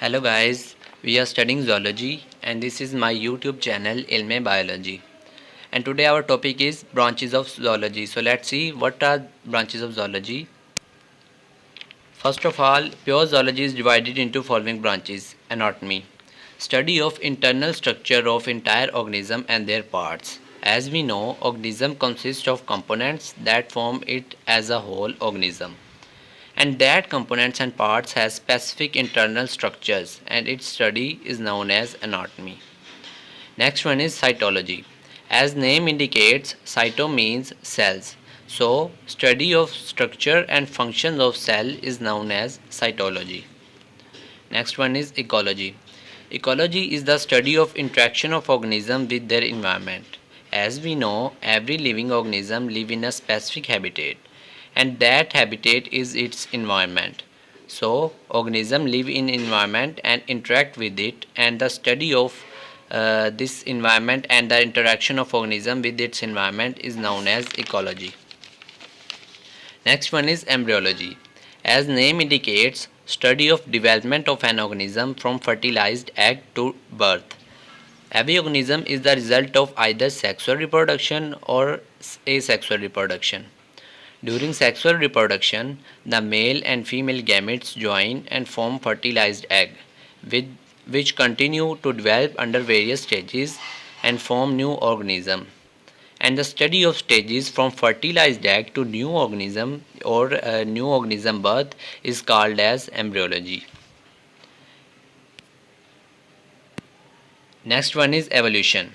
Hello guys, we are studying zoology and this is my YouTube channel Ilme Biology. And today our topic is branches of zoology. So let's see what are branches of zoology. First of all, pure zoology is divided into following branches. Anatomy, study of internal structure of entire organism and their parts. As we know, organism consists of components that form it as a whole organism, and that components and parts has specific internal structures, and its study is known as anatomy. Next one is cytology. As name indicates, cyto means cells. So study of structure and functions of cell is known as cytology. Next one is ecology. Ecology is the study of interaction of organisms with their environment. As we know, every living organism live in a specific habitat, and that habitat is its environment. So organisms live in environment and interact with it, and the study of this environment and the interaction of organism with its environment is known as ecology. Next one is embryology. As name indicates, study of development of an organism from fertilized egg to birth. Every organism is the result of either sexual reproduction or asexual reproduction. During sexual reproduction, the male and female gametes join and form fertilized egg, with which continue to develop under various stages and form new organism. And the study of stages from fertilized egg to new organism or new organism birth is called as embryology. Next one is evolution.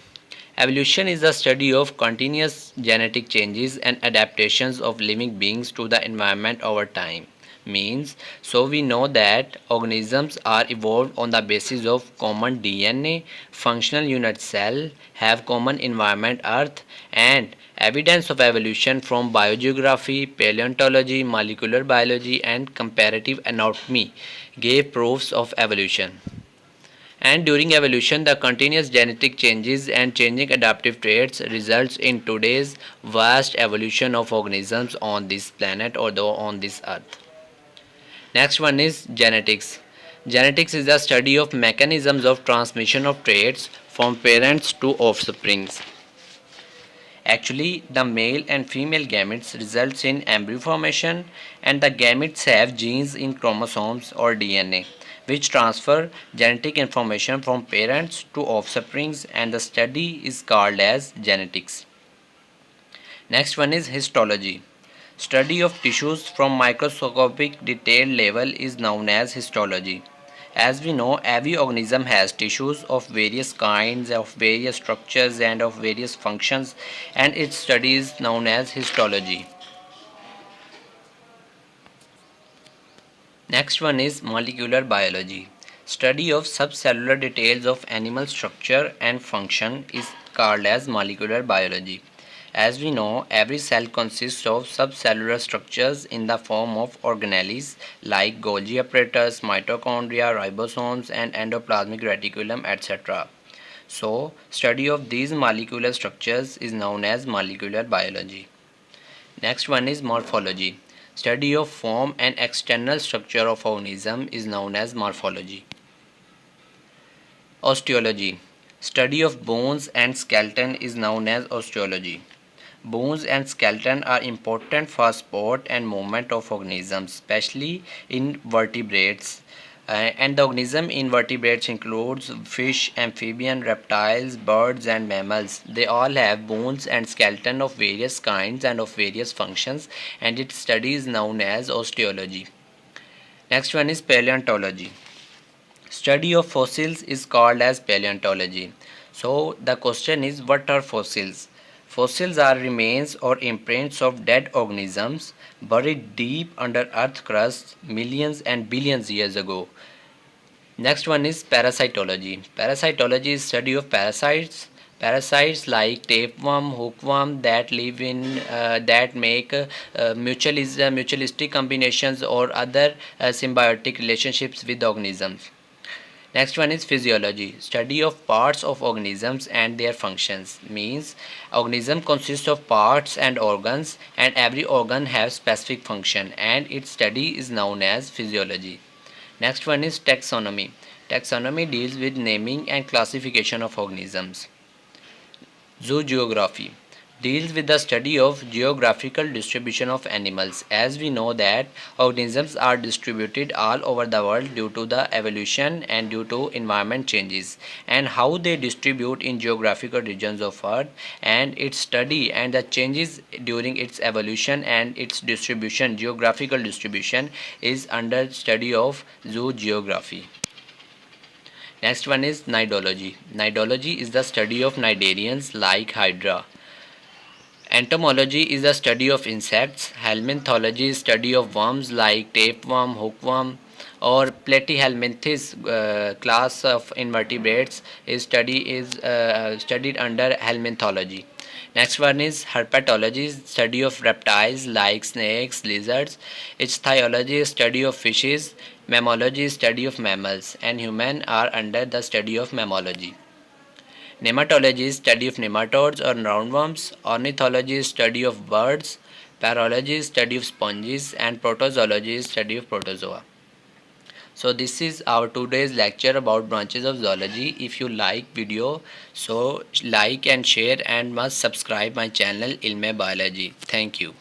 Evolution is the study of continuous genetic changes and adaptations of living beings to the environment over time. Means, so we know that organisms are evolved on the basis of common DNA, functional unit cell, have common environment earth, and evidence of evolution from biogeography, paleontology, molecular biology, and comparative anatomy gave proofs of evolution. And during evolution, the continuous genetic changes and changing adaptive traits results in today's vast evolution of organisms on this planet or on this earth. Next one is genetics. Genetics is the study of mechanisms of transmission of traits from parents to offsprings. Actually, the male and female gametes results in embryo formation, and the gametes have genes in chromosomes or DNA which transfer genetic information from parents to offsprings, and the study is called as genetics. Next one is histology. Study of tissues from microscopic detail level is known as histology. As we know, every organism has tissues of various kinds, of various structures, and of various functions, and its study is known as histology. Next one is molecular biology. Study of subcellular details of animal structure and function is called as molecular biology. As we know, every cell consists of subcellular structures in the form of organelles like Golgi apparatus, mitochondria, ribosomes, and endoplasmic reticulum, etc. So, study of these molecular structures is known as molecular biology. Next one is morphology. Study of form and external structure of organism is known as morphology. Osteology. Study of bones and skeleton is known as osteology. Bones and skeleton are important for support and movement of organisms, especially in vertebrates. And the organism in vertebrates includes fish, amphibian, reptiles, birds, and mammals. They all have bones and skeleton of various kinds and of various functions, and its study is known as osteology. Next one is paleontology. Study of fossils is called as paleontology. So the question is, what are fossils? Fossils are remains or imprints of dead organisms buried deep under earth crust millions and billions years ago. Next one is parasitology. Parasitology is study of parasites. Parasites like tapeworm, hookworm that live in that make mutualistic combinations or other symbiotic relationships with organisms. Next one is physiology. Study of parts of organisms and their functions. Means organism consists of parts and organs, and every organ has specific function, and its study is known as physiology. Next one is taxonomy. Taxonomy deals with naming and classification of organisms. Zoogeography deals with the study of geographical distribution of animals. As we know that organisms are distributed all over the world due to the evolution and due to environment changes, and how they distribute in geographical regions of earth, and its study and the changes during its evolution and its distribution, geographical distribution, is under study of zoogeography. Next one is Nidology. Nidology is the study of cnidarians like hydra. Entomology is the study of insects. Helminthology is study of worms like tapeworm, hookworm, or Platyhelminthes class of invertebrates is studied under helminthology. Next one is herpetology, study of reptiles like snakes, lizards. Ichthyology, study of fishes. Mammalogy, study of mammals, and human are under the study of mammalogy. Nematology is study of nematodes or roundworms. Ornithology is study of birds. Parology is study of sponges, and protozoology is study of protozoa. So this is our today's lecture about branches of zoology. If you like video, so like and share, and must subscribe my channel Ilme Biology. Thank you.